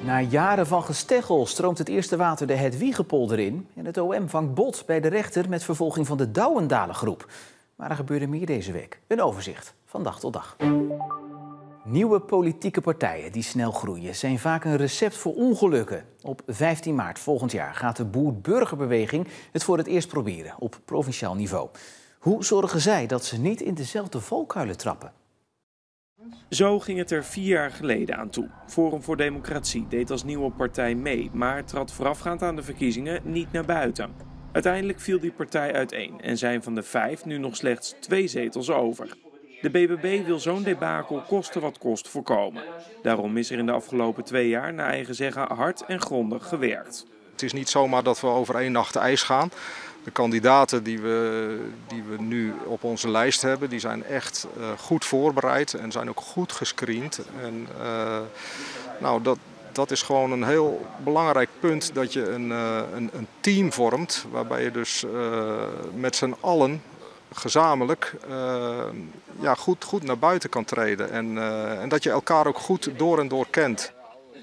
Na jaren van gesteggel stroomt het eerste water de Hedwiegepolder in. En het OM vangt bot bij de rechter met vervolging van de Douwendalengroep. Maar er gebeurde meer deze week. Een overzicht van dag tot dag. Nieuwe politieke partijen die snel groeien zijn vaak een recept voor ongelukken. Op 15 maart volgend jaar gaat de Boer-Burgerbeweging het voor het eerst proberen op provinciaal niveau. Hoe zorgen zij dat ze niet in dezelfde valkuilen trappen? Zo ging het er 4 jaar geleden aan toe. Forum voor Democratie deed als nieuwe partij mee, maar trad voorafgaand aan de verkiezingen niet naar buiten. Uiteindelijk viel die partij uiteen en zijn van de 5 nu nog slechts 2 zetels over. De BBB wil zo'n debakel koste wat kost voorkomen. Daarom is er in de afgelopen 2 jaar naar eigen zeggen hard en grondig gewerkt. Het is niet zomaar dat we over 1 nacht ijs gaan. De kandidaten die we nu op onze lijst hebben, die zijn echt goed voorbereid en zijn ook goed gescreend. En dat is gewoon een heel belangrijk punt, dat je een team vormt waarbij je dus met z'n allen gezamenlijk goed naar buiten kan treden. En dat je elkaar ook goed door en door kent.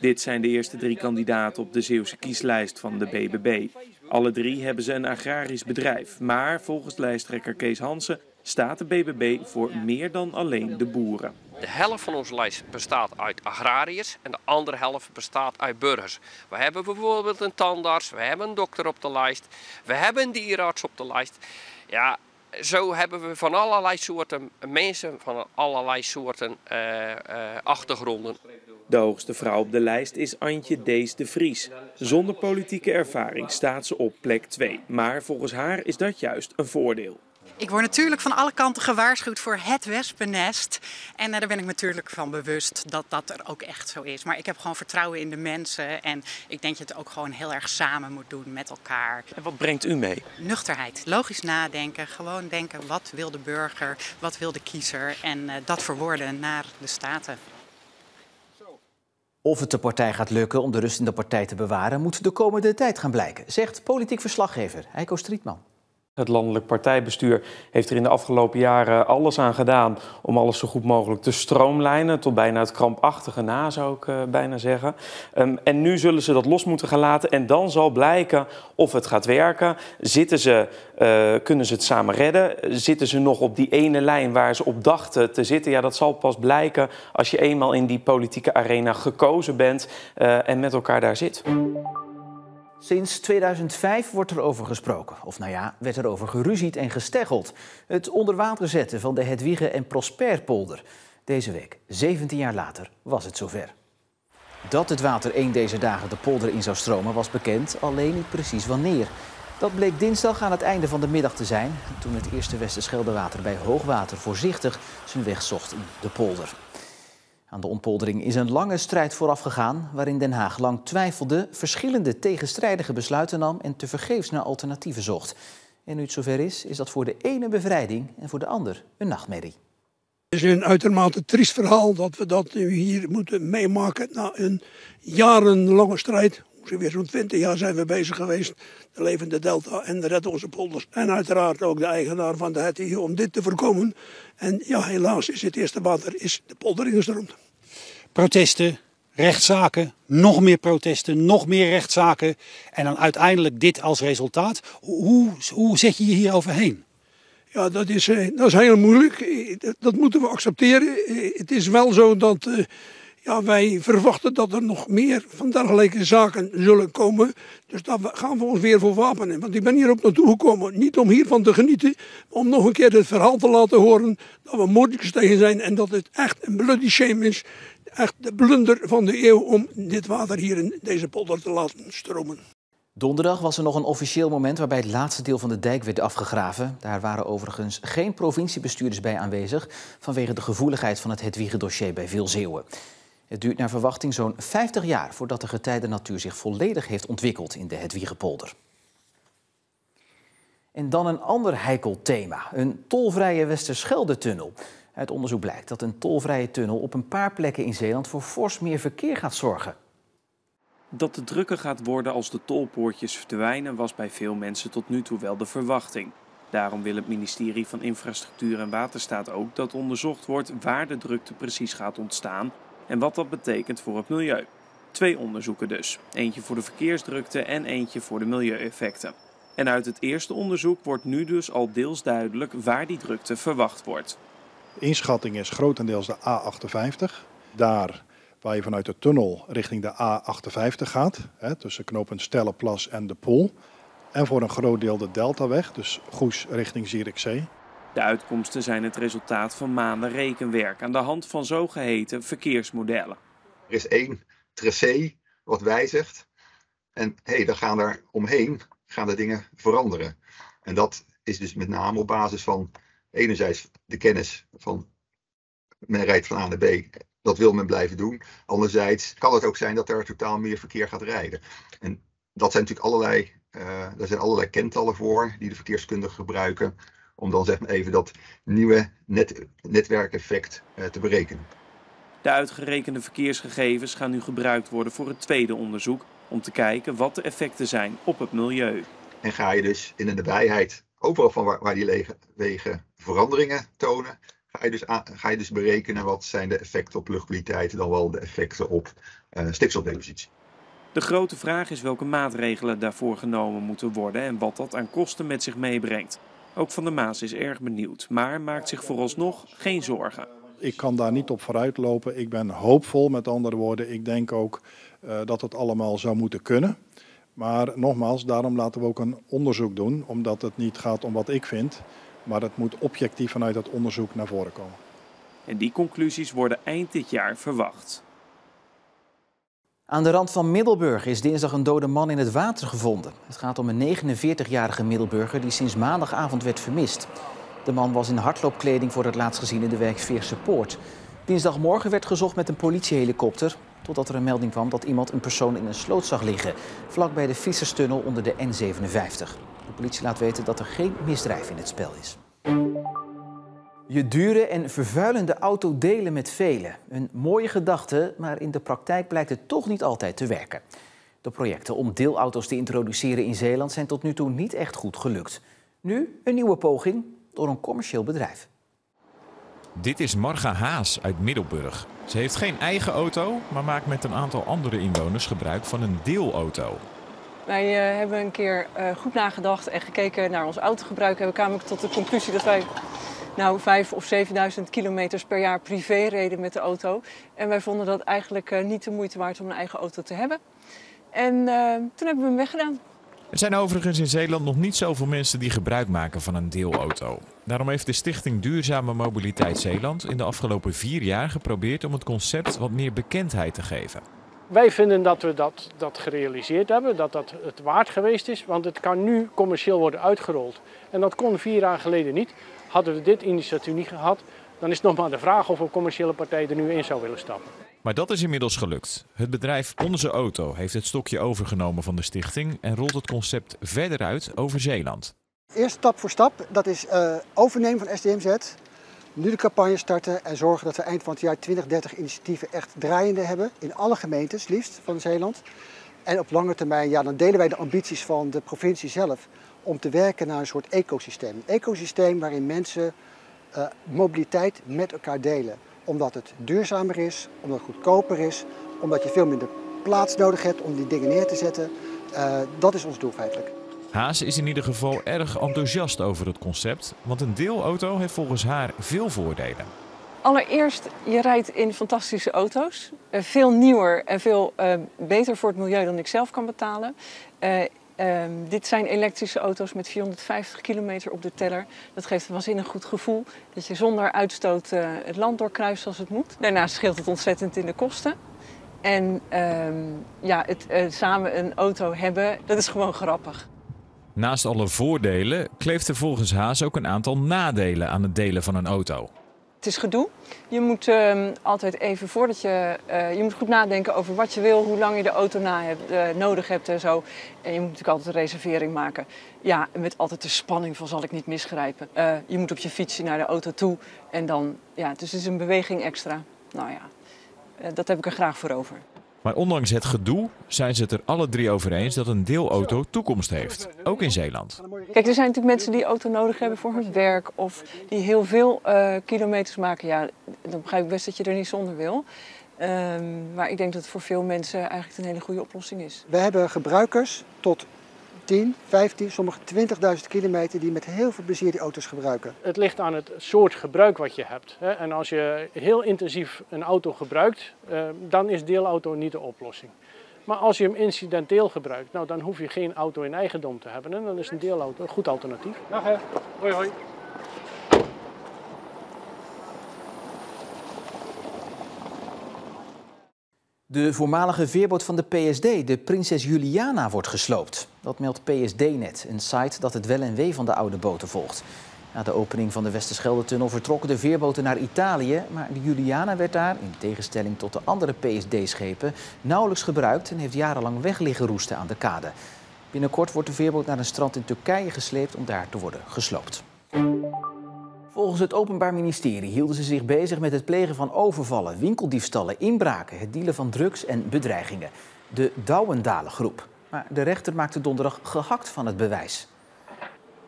Dit zijn de eerste 3 kandidaten op de Zeeuwse kieslijst van de BBB. Alle 3 hebben ze een agrarisch bedrijf. Maar volgens lijsttrekker Kees Hansen staat de BBB voor meer dan alleen de boeren. De helft van onze lijst bestaat uit agrariërs en de andere helft bestaat uit burgers. We hebben bijvoorbeeld een tandarts, we hebben een dokter op de lijst, we hebben een dierenarts op de lijst. Ja, zo hebben we van allerlei soorten mensen, van allerlei soorten achtergronden. De hoogste vrouw op de lijst is Antje Dees de Vries. Zonder politieke ervaring staat ze op plek 2. Maar volgens haar is dat juist een voordeel. Ik word natuurlijk van alle kanten gewaarschuwd voor het wespennest. En daar ben ik natuurlijk van bewust dat dat er ook echt zo is. Maar ik heb gewoon vertrouwen in de mensen. En ik denk dat je het ook gewoon heel erg samen moet doen met elkaar. En wat brengt u mee? Nuchterheid, logisch nadenken, gewoon denken wat wil de burger, wat wil de kiezer. En dat verwoorden naar de staten. Of het de partij gaat lukken om de rust in de partij te bewaren, moet de komende tijd gaan blijken, zegt politiek verslaggever Heiko Strietman. Het landelijk partijbestuur heeft er in de afgelopen jaren alles aan gedaan om alles zo goed mogelijk te stroomlijnen, tot bijna het krampachtige na, zou ik bijna zeggen. En nu zullen ze dat los moeten gaan laten en dan zal blijken of het gaat werken. Kunnen ze het samen redden? Zitten ze nog op die ene lijn waar ze op dachten te zitten? Ja, dat zal pas blijken als je eenmaal in die politieke arena gekozen bent en met elkaar daar zit. Sinds 2005 wordt er over gesproken. Of werd er over geruzied en gesteggeld. Het onder water zetten van de Hedwige- en Prosperpolder. Deze week, 17 jaar later, was het zover. Dat het water één deze dagen de polder in zou stromen was bekend, alleen niet precies wanneer. Dat bleek dinsdag aan het einde van de middag te zijn, toen het eerste Westerscheldewater bij hoogwater voorzichtig zijn weg zocht in de polder. Aan de ontpoldering is een lange strijd vooraf gegaan, waarin Den Haag lang twijfelde, verschillende tegenstrijdige besluiten nam en tevergeefs naar alternatieven zocht. En nu het zover is dat voor de ene bevrijding en voor de ander een nachtmerrie. Het is een uitermate triest verhaal dat we dat nu hier moeten meemaken na een jarenlange strijd. Ongeveer zo'n 20 jaar zijn we bezig geweest, de Levende Delta en de Red Onze Polders. En uiteraard ook de eigenaar van de Hedwige om dit te voorkomen. En ja, helaas is het eerste water de polder ingestroomd. Protesten, rechtszaken, nog meer protesten, nog meer rechtszaken. En dan uiteindelijk dit als resultaat. Hoe zet je je hier overheen? Ja, dat is heel moeilijk. Dat moeten we accepteren. Het is wel zo dat wij verwachten dat er nog meer van dergelijke zaken zullen komen. Dus daar gaan we ons weer voor wapenen. Want ik ben hier ook naartoe gekomen, niet om hiervan te genieten, maar om nog een keer het verhaal te laten horen dat we moordjes tegen zijn en dat het echt een bloody shame is. Echt de blunder van de eeuw om dit water hier in deze polder te laten stromen. Donderdag was er nog een officieel moment waarbij het laatste deel van de dijk werd afgegraven. Daar waren overigens geen provinciebestuurders bij aanwezig vanwege de gevoeligheid van het Hedwige-dossier bij veel Zeeuwen. Het duurt naar verwachting zo'n 50 jaar voordat de getijdennatuur zich volledig heeft ontwikkeld in de Hedwigepolder. En dan een ander heikel thema, een tolvrije Westerschelde-tunnel. Uit onderzoek blijkt dat een tolvrije tunnel op een paar plekken in Zeeland voor fors meer verkeer gaat zorgen. Dat het drukker gaat worden als de tolpoortjes verdwijnen was bij veel mensen tot nu toe wel de verwachting. Daarom wil het ministerie van Infrastructuur en Waterstaat ook dat onderzocht wordt waar de drukte precies gaat ontstaan en wat dat betekent voor het milieu. 2 onderzoeken dus. Eentje voor de verkeersdrukte en eentje voor de milieueffecten. En uit het eerste onderzoek wordt nu dus al deels duidelijk waar die drukte verwacht wordt. De inschatting is grotendeels de A58. Daar waar je vanuit de tunnel richting de A58 gaat, tussen knooppunt Stellenplas en de Poel. En voor een groot deel de Deltaweg, dus Goes richting Zierikzee. De uitkomsten zijn het resultaat van maanden rekenwerk aan de hand van zogeheten verkeersmodellen. Er is 1 tracé wat wijzigt en dan gaan er omheen de dingen veranderen. En dat is dus met name op basis van enerzijds de kennis van men rijdt van A naar B. Dat wil men blijven doen. Anderzijds kan het ook zijn dat er totaal meer verkeer gaat rijden. En dat zijn natuurlijk daar zijn allerlei kentallen voor die de verkeerskundigen gebruiken om dan zeg maar even dat nieuwe netwerkeffect te berekenen. De uitgerekende verkeersgegevens gaan nu gebruikt worden voor het tweede onderzoek om te kijken wat de effecten zijn op het milieu. En ga je dus in de nabijheid, overal van waar die wegen veranderingen tonen, ga je dus berekenen wat zijn de effecten op luchtkwaliteit, dan wel de effecten op stikstofdepositie. De grote vraag is welke maatregelen daarvoor genomen moeten worden en wat dat aan kosten met zich meebrengt. Ook Van der Maas is erg benieuwd, maar maakt zich vooralsnog geen zorgen. Ik kan daar niet op vooruit lopen. Ik ben hoopvol, met andere woorden. Ik denk ook dat het allemaal zou moeten kunnen. Maar nogmaals, daarom laten we ook een onderzoek doen. Omdat het niet gaat om wat ik vind, maar het moet objectief vanuit het onderzoek naar voren komen. En die conclusies worden eind dit jaar verwacht. Aan de rand van Middelburg is dinsdag een dode man in het water gevonden. Het gaat om een 49-jarige Middelburger die sinds maandagavond werd vermist. De man was in hardloopkleding voor het laatst gezien in de wijk Veerse Poort. Dinsdagmorgen werd gezocht met een politiehelikopter, totdat er een melding kwam dat iemand een persoon in een sloot zag liggen, vlakbij de Visserstunnel onder de N57. De politie laat weten dat er geen misdrijf in het spel is. Je dure en vervuilende auto delen met velen. Een mooie gedachte, maar in de praktijk blijkt het toch niet altijd te werken. De projecten om deelauto's te introduceren in Zeeland zijn tot nu toe niet echt goed gelukt. Nu een nieuwe poging door een commercieel bedrijf. Dit is Marga Haas uit Middelburg. Ze heeft geen eigen auto, maar maakt met een aantal andere inwoners gebruik van een deelauto. Wij hebben een keer goed nagedacht en gekeken naar ons autogebruik. En we kwamen tot de conclusie dat wij 5.000 of 7.000 kilometers per jaar privé reden met de auto. En wij vonden dat eigenlijk niet de moeite waard om een eigen auto te hebben. En toen hebben we hem weggedaan. Er zijn overigens in Zeeland nog niet zoveel mensen die gebruik maken van een deelauto. Daarom heeft de Stichting Duurzame Mobiliteit Zeeland in de afgelopen 4 jaar geprobeerd om het concept wat meer bekendheid te geven. Wij vinden dat we dat gerealiseerd hebben, dat dat het waard geweest is, want het kan nu commercieel worden uitgerold. En dat kon 4 jaar geleden niet. Hadden we dit initiatief niet gehad, dan is het nog maar de vraag of een commerciële partij er nu in zou willen stappen. Maar dat is inmiddels gelukt. Het bedrijf Onze Auto heeft het stokje overgenomen van de stichting en rolt het concept verder uit over Zeeland. Eerst stap voor stap, dat is overnemen van SDMZ. Nu de campagne starten en zorgen dat we eind van het jaar 2030 initiatieven echt draaiende hebben. In alle gemeentes, liefst van Zeeland. En op lange termijn, dan delen wij de ambities van de provincie zelf om te werken naar een soort ecosysteem. Een ecosysteem waarin mensen mobiliteit met elkaar delen. Omdat het duurzamer is, omdat het goedkoper is, omdat je veel minder plaats nodig hebt om die dingen neer te zetten. Dat is ons doel feitelijk. Haas is in ieder geval erg enthousiast over het concept, want een deelauto heeft volgens haar veel voordelen. Allereerst, je rijdt in fantastische auto's. Veel nieuwer en veel beter voor het milieu dan ik zelf kan betalen. Dit zijn elektrische auto's met 450 kilometer op de teller. Dat geeft een waanzinnig goed gevoel dat je zonder uitstoot het land doorkruist zoals het moet. Daarnaast scheelt het ontzettend in de kosten. En samen een auto hebben, dat is gewoon grappig. Naast alle voordelen kleeft er volgens Haas ook een aantal nadelen aan het delen van een auto. Het is gedoe. Je moet altijd even voordat je moet goed nadenken over wat je wil, hoe lang je de auto nodig hebt en zo. En je moet natuurlijk altijd een reservering maken. Ja, met altijd de spanning van zal ik niet misgrijpen. Je moet op je fietsje naar de auto toe en dan, dus het is een beweging extra. Nou ja, dat heb ik er graag voor over. Maar ondanks het gedoe zijn ze het er alle 3 over eens dat een deelauto toekomst heeft, ook in Zeeland. Kijk, er zijn natuurlijk mensen die auto nodig hebben voor hun werk of die heel veel kilometers maken. Ja, dan begrijp ik best dat je er niet zonder wil. Maar ik denk dat het voor veel mensen eigenlijk een hele goede oplossing is. We hebben gebruikers tot 10, 15, sommige 20.000 kilometer die met heel veel plezier die auto's gebruiken. Het ligt aan het soort gebruik wat je hebt. En als je heel intensief een auto gebruikt, dan is deelauto niet de oplossing. Maar als je hem incidenteel gebruikt, nou, dan hoef je geen auto in eigendom te hebben. En dan is een deelauto een goed alternatief. Dag hè. Hoi hoi. De voormalige veerboot van de PSD, de Prinses Juliana, wordt gesloopt. Dat meldt PSD-net, een site dat het wel en wee van de oude boten volgt. Na de opening van de Westerschelde-tunnel vertrokken de veerboten naar Italië. Maar de Juliana werd daar, in tegenstelling tot de andere PSD-schepen, nauwelijks gebruikt en heeft jarenlang weg liggen roesten aan de kade. Binnenkort wordt de veerboot naar een strand in Turkije gesleept om daar te worden gesloopt. Volgens het Openbaar Ministerie hielden ze zich bezig met het plegen van overvallen, winkeldiefstallen, inbraken, het dealen van drugs en bedreigingen. De Douwendalengroep. Maar de rechter maakte donderdag gehakt van het bewijs.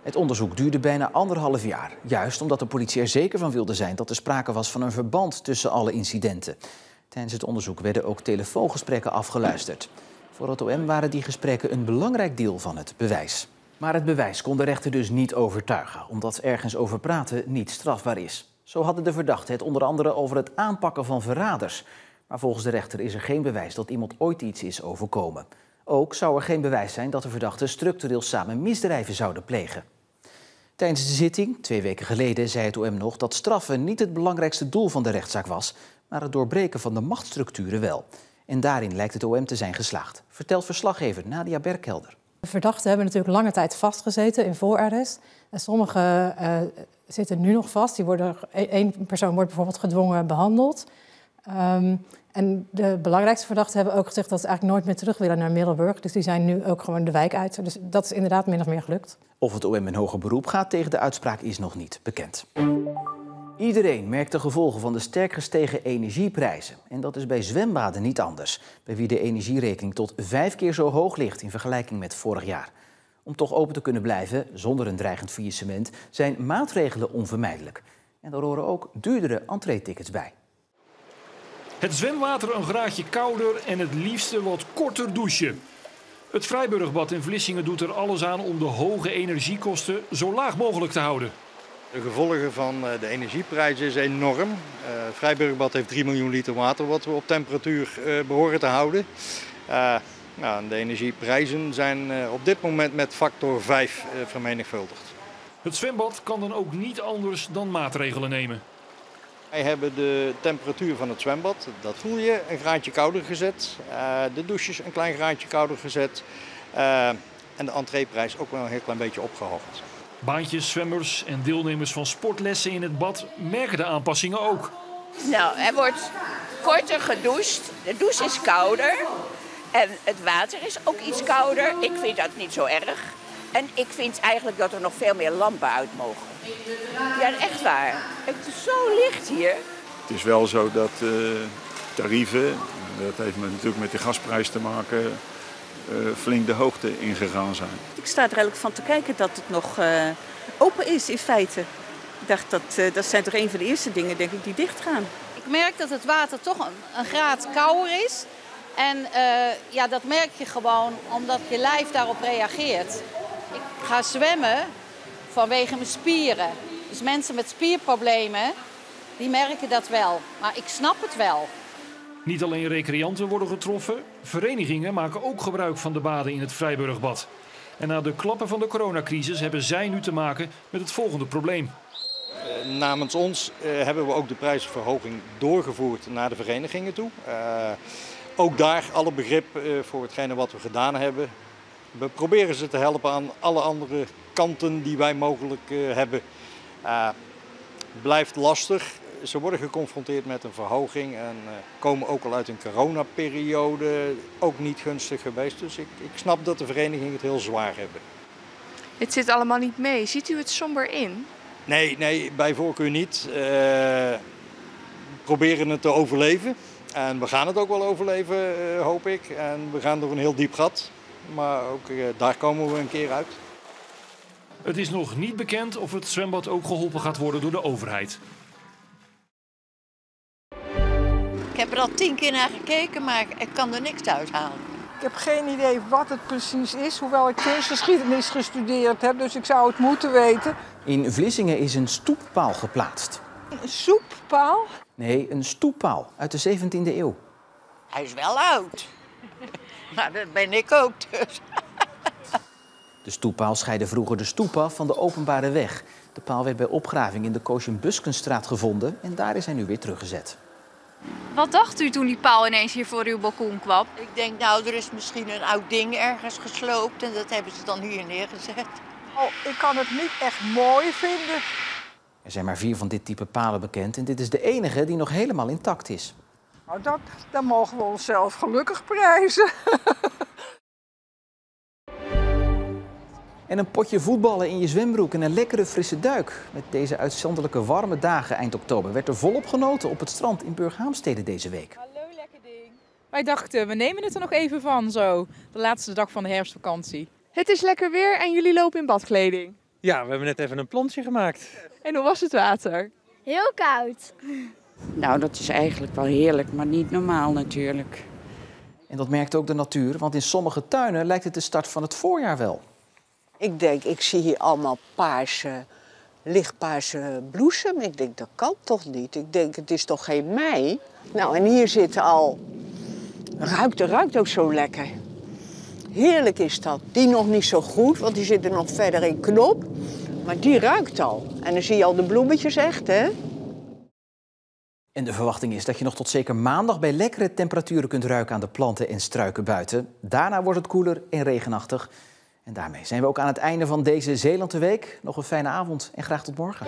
Het onderzoek duurde bijna 1,5 jaar. Juist omdat de politie er zeker van wilde zijn dat er sprake was van een verband tussen alle incidenten. Tijdens het onderzoek werden ook telefoongesprekken afgeluisterd. Voor het OM waren die gesprekken een belangrijk deel van het bewijs. Maar het bewijs kon de rechter dus niet overtuigen, omdat ergens over praten niet strafbaar is. Zo hadden de verdachten het onder andere over het aanpakken van verraders. Maar volgens de rechter is er geen bewijs dat iemand ooit iets is overkomen. Ook zou er geen bewijs zijn dat de verdachten structureel samen misdrijven zouden plegen. Tijdens de zitting, 2 weken geleden, zei het OM nog dat straffen niet het belangrijkste doel van de rechtszaak was, maar het doorbreken van de machtsstructuren wel. En daarin lijkt het OM te zijn geslaagd, vertelt verslaggever Nadia Berkelder. De verdachten hebben natuurlijk lange tijd vastgezeten in voorarrest. En sommigen zitten nu nog vast. Eén persoon wordt bijvoorbeeld gedwongen behandeld. En de belangrijkste verdachten hebben ook gezegd dat ze eigenlijk nooit meer terug willen naar Middelburg. Dus die zijn nu ook gewoon de wijk uit. Dus dat is inderdaad min of meer gelukt. Of het OM in hoger beroep gaat tegen de uitspraak is nog niet bekend. Iedereen merkt de gevolgen van de sterk gestegen energieprijzen. En dat is bij zwembaden niet anders, bij wie de energierekening tot 5 keer zo hoog ligt in vergelijking met vorig jaar. Om toch open te kunnen blijven, zonder een dreigend faillissement, zijn maatregelen onvermijdelijk. En daar horen ook duurdere entreetickets bij. Het zwemwater een graadje kouder en het liefste wat korter douchen. Het Vrijburgbad in Vlissingen doet er alles aan om de hoge energiekosten zo laag mogelijk te houden. De gevolgen van de energieprijzen is enorm. Het Vrijburgbad heeft 3 miljoen liter water wat we op temperatuur behoren te houden. De energieprijzen zijn op dit moment met factor 5 vermenigvuldigd. Het zwembad kan dan ook niet anders dan maatregelen nemen. Wij hebben de temperatuur van het zwembad, dat voel je, een graadje kouder gezet. De douches een klein graadje kouder gezet. En de entreeprijs ook wel een heel klein beetje opgehoogd. Baantjes, zwemmers en deelnemers van sportlessen in het bad merken de aanpassingen ook. Nou, er wordt korter gedoucht. De douche is kouder. En het water is ook iets kouder. Ik vind dat niet zo erg. En ik vind eigenlijk dat er nog veel meer lampen uit mogen. Ja, echt waar. Het is zo licht hier. Het is wel zo dat tarieven, dat heeft natuurlijk met de gasprijs te maken, flink de hoogte ingegaan zijn. Ik sta er eigenlijk van te kijken dat het nog open is in feite. Ik dacht dat zijn toch een van de eerste dingen denk ik die dicht gaan. Ik merk dat het water toch een graad kouder is. En dat merk je gewoon omdat je lijf daarop reageert. Ik ga zwemmen vanwege mijn spieren. Dus mensen met spierproblemen, die merken dat wel. Maar ik snap het wel. Niet alleen recreanten worden getroffen, verenigingen maken ook gebruik van de baden in het Vrijburgbad. En na de klappen van de coronacrisis hebben zij nu te maken met het volgende probleem. Namens ons hebben we ook de prijsverhoging doorgevoerd naar de verenigingen toe. Ook daar alle begrip voor hetgene wat we gedaan hebben. We proberen ze te helpen aan alle andere kanten die wij mogelijk hebben. Blijft lastig. Ze worden geconfronteerd met een verhoging en komen ook al uit een coronaperiode. Ook niet gunstig geweest. Dus ik snap dat de verenigingen het heel zwaar hebben. Het zit allemaal niet mee. Ziet u het somber in? Nee, bij voorkeur niet. We proberen het te overleven. En we gaan het ook wel overleven, hoop ik. En we gaan door een heel diep gat. Maar ook daar komen we een keer uit. Het is nog niet bekend of het zwembad ook geholpen gaat worden door de overheid. Ik heb er al 10 keer naar gekeken, maar ik kan er niks uithalen. Ik heb geen idee wat het precies is, hoewel ik kunstgeschiedenis gestudeerd heb, dus ik zou het moeten weten. In Vlissingen is een stoeppaal geplaatst. Een soeppaal? Nee, een stoeppaal uit de 17e eeuw. Hij is wel oud. Maar dat ben ik ook dus. De stoeppaal scheidde vroeger de stoep af van de openbare weg. De paal werd bij opgraving in de Koosjen-Buskenstraat gevonden en daar is hij nu weer teruggezet. Wat dacht u toen die paal ineens hier voor uw balkon kwam? Ik denk, nou, er is misschien een oud ding ergens gesloopt en dat hebben ze dan hier neergezet. Oh, ik kan het niet echt mooi vinden. Er zijn maar 4 van dit type palen bekend en dit is de enige die nog helemaal intact is. Nou, dan mogen we onszelf gelukkig prijzen. En een potje voetballen in je zwembroek en een lekkere frisse duik. Met deze uitzonderlijke warme dagen eind oktober werd er volop genoten op het strand in Burghaamstede deze week. Hallo, lekker ding. Wij dachten, we nemen het er nog even van zo. De laatste dag van de herfstvakantie. Het is lekker weer en jullie lopen in badkleding. Ja, we hebben net even een plonsje gemaakt. En hoe was het water? Heel koud. Nou, dat is eigenlijk wel heerlijk, maar niet normaal natuurlijk. En dat merkt ook de natuur, want in sommige tuinen lijkt het de start van het voorjaar wel. Ik zie hier allemaal lichtpaarse bloesem. Ik denk, dat kan toch niet? Ik denk, het is toch geen mei? Nou, en hier zit al... ruikt ook zo lekker. Heerlijk is dat. Die nog niet zo goed, want die zit er nog verder in knop. Maar die ruikt al. En dan zie je al de bloemetjes echt, hè? En de verwachting is dat je nog tot zeker maandag bij lekkere temperaturen kunt ruiken aan de planten en struiken buiten. Daarna wordt het koeler en regenachtig. En daarmee zijn we ook aan het einde van deze Zeeland de Week. Nog een fijne avond en graag tot morgen.